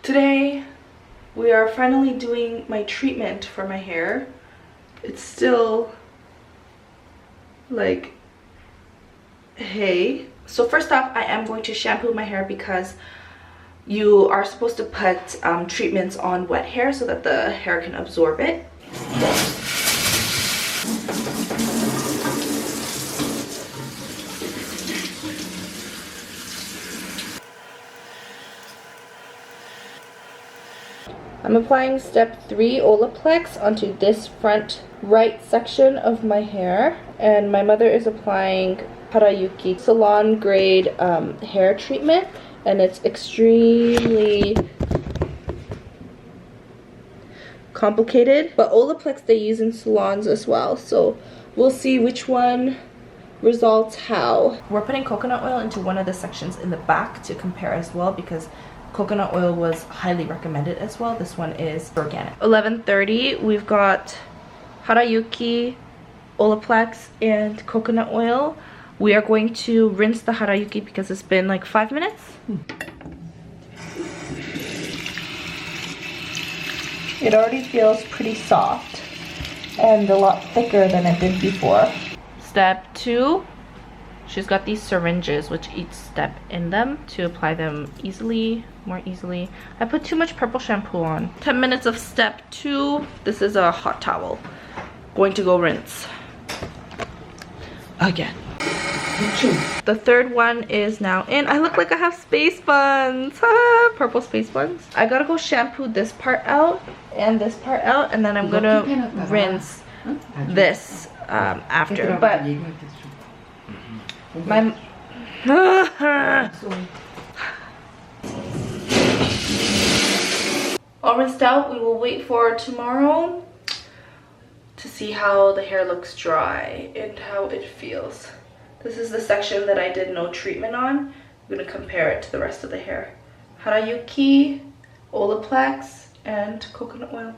Today we are finally doing my treatment for my hair. It's still like hay. So first off, I am going to shampoo my hair because you are supposed to put treatments on wet hair so that the hair can absorb it. I'm applying step 3 Olaplex onto this front right section of my hair, and my mother is applying Harayuki salon grade hair treatment, and it's extremely complicated, but Olaplex they use in salons as well, so we'll see which one resolves how. We're putting coconut oil into one of the sections in the back to compare as well, because coconut oil was highly recommended as well. This one is organic. 11:30, we've got Harayuki, Olaplex, and coconut oil. We are going to rinse the Harayuki because it's been like 5 minutes. It already feels pretty soft and a lot thicker than it did before. Step 2. She's got these syringes with each step in them to apply them more easily. I put too much purple shampoo on. 10 minutes of step 2. This is a hot towel. Going to go rinse again. The third one is now in. I look like I have space buns. Purple space buns. I gotta go shampoo this part out and this part out, and then I'm gonna rinse this after. But my all rinsed out. We will wait for tomorrow to see how the hair looks dry and how it feels. This is the section that I did no treatment on. I'm gonna compare it to the rest of the hair. Harayuki, Olaplex, and coconut oil.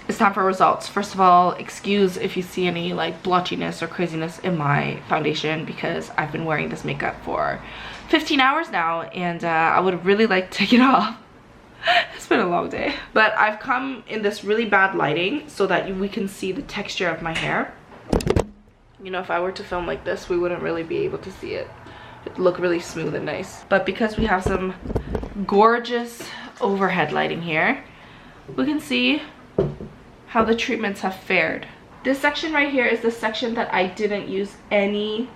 It's time for results. First of all, excuse if you see any like blotchiness or craziness in my foundation, because I've been wearing this makeup for 15 hours now, and I would really like to take it off. It's been a long day. But I've come in this really bad lighting so that we can see the texture of my hair. You know, if I were to film like this, we wouldn't really be able to see it. It'd look really smooth and nice. But because we have some gorgeous overhead lighting here, we can see how the treatments have fared. This section right here is the section that I didn't use any.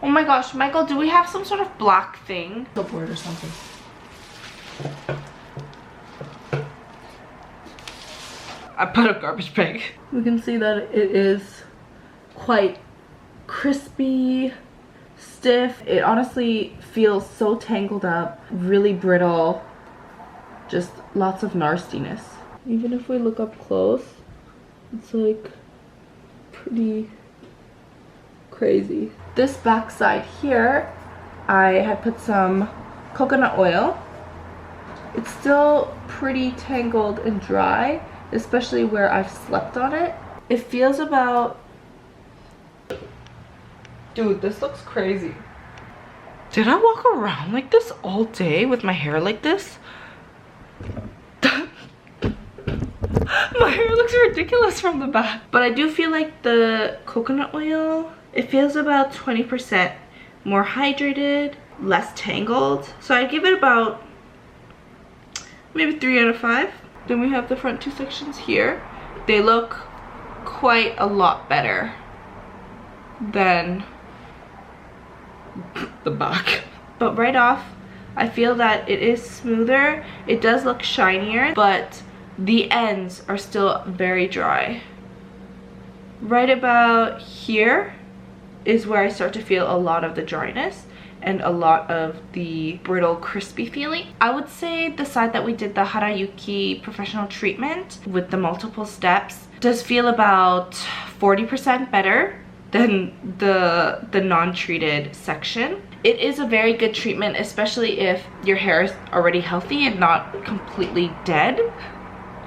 Oh my gosh, Michael, do we have some sort of black thing? Board or something. I put a garbage bag. We can see that it is quite crispy, stiff. It honestly feels so tangled up, really brittle, just lots of nastiness. Even if we look up close, it's like pretty crazy. This back side here, I had put some coconut oil. It's still pretty tangled and dry, especially where I've slept on it. It feels about... Dude, this looks crazy. Did I walk around like this all day with my hair like this? My hair looks ridiculous from the back. But I do feel like the coconut oil, it feels about 20% more hydrated, less tangled. So I give it about maybe 3 out of 5. Then we have the front two sections here. They look quite a lot better than the back. But right off, I feel that it is smoother. It does look shinier, but the ends are still very dry. Right about here is where I start to feel a lot of the dryness and a lot of the brittle, crispy feeling. I would say the side that we did the Harayuki professional treatment with the multiple steps does feel about 40% better than the non-treated section. It is a very good treatment, especially if your hair is already healthy and not completely dead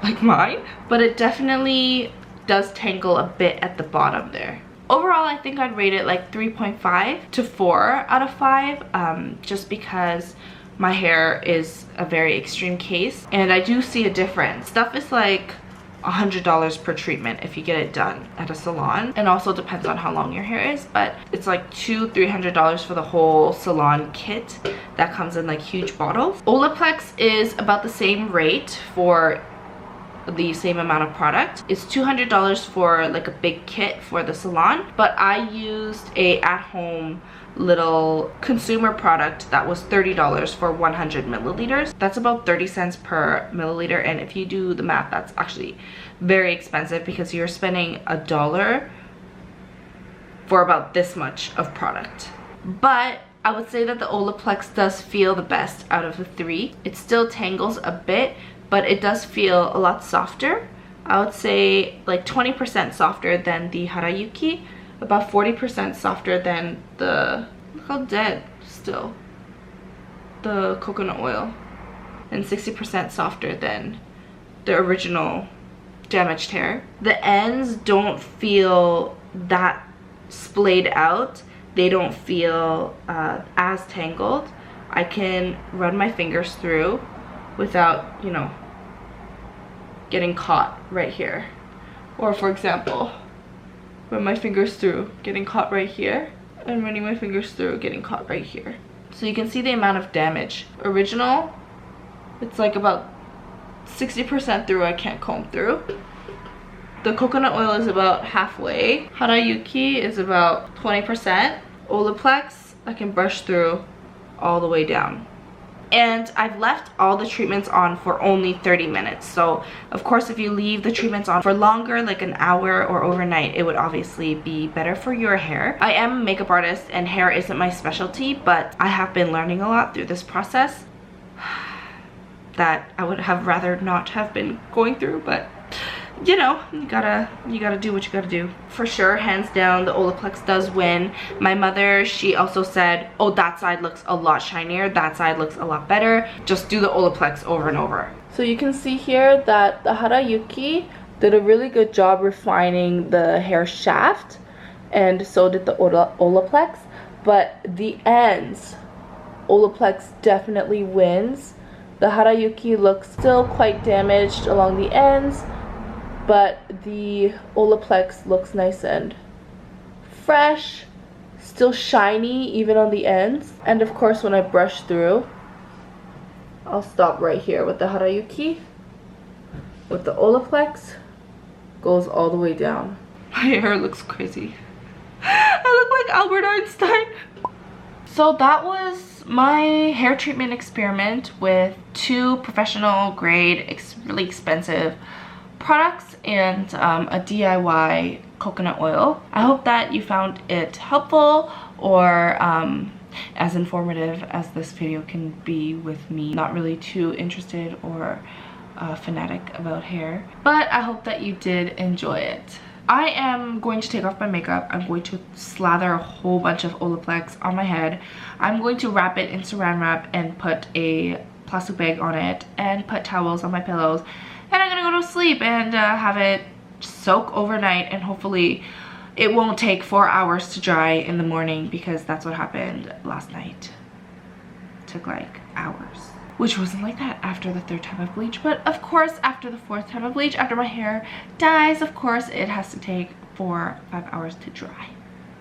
like mine, but it definitely does tangle a bit at the bottom there. Overall, I think I'd rate it like 3.5 to 4 out of 5, just because my hair is a very extreme case, and I do see a difference. Stuff is like $100 per treatment if you get it done at a salon, and also depends on how long your hair is, but it's like $200–300 for the whole salon kit that comes in like huge bottles. Olaplex is about the same rate for the same amount of product. It's $200 for like a big kit for the salon, but I used a at-home little consumer product that was $30 for 100 milliliters. That's about 30 cents per milliliter, and if you do the math, that's actually very expensive because you're spending $1 for about this much of product. But I would say that the Olaplex does feel the best out of the three. It still tangles a bit, but it does feel a lot softer. I would say like 20% softer than the Harayuki, about 40% softer than the, look how dead still, the coconut oil, and 60% softer than the original damaged hair. The ends don't feel that splayed out. They don't feel as tangled. I can run my fingers through without, you know, getting caught right here. Or for example, run my fingers through, getting caught right here, and running my fingers through, getting caught right here. So you can see the amount of damage. Original, it's like about 60% through, I can't comb through. The coconut oil is about halfway. Harayuki is about 20%. Olaplex, I can brush through all the way down. And I've left all the treatments on for only 30 minutes. So of course, if you leave the treatments on for longer, like an hour or overnight, it would obviously be better for your hair. I am a makeup artist and hair isn't my specialty, but I have been learning a lot through this process that I would have rather not have been going through, but you know, you gotta do what you gotta do. For sure, hands down, the Olaplex does win. My mother, she also said, oh, that side looks a lot shinier, that side looks a lot better. Just do the Olaplex over and over. So you can see here that the Harayuki did a really good job refining the hair shaft, and so did the Olaplex, but the ends, Olaplex definitely wins. The Harayuki looks still quite damaged along the ends, but the Olaplex looks nice and fresh, still shiny even on the ends. And of course, when I brush through, I'll stop right here with the Harayuki. With the Olaplex, goes all the way down. My hair looks crazy. I look like Albert Einstein. So that was my hair treatment experiment with 2 professional grade, really expensive products and a DIY coconut oil. I hope that you found it helpful or as informative as this video can be with me not really too interested or fanatic about hair, but I hope that you did enjoy it. I am going to take off my makeup. I'm going to slather a whole bunch of Olaplex on my head. I'm going to wrap it in saran wrap and put a plastic bag on it and put towels on my pillows, and I'm gonna go to sleep and have it soak overnight, and hopefully it won't take 4 hours to dry in the morning, because that's what happened last night. It took like hours, which wasn't like that after the 3rd time of bleach, but of course after the 4th time of bleach, after my hair dyes, of course it has to take 4 or 5 hours to dry.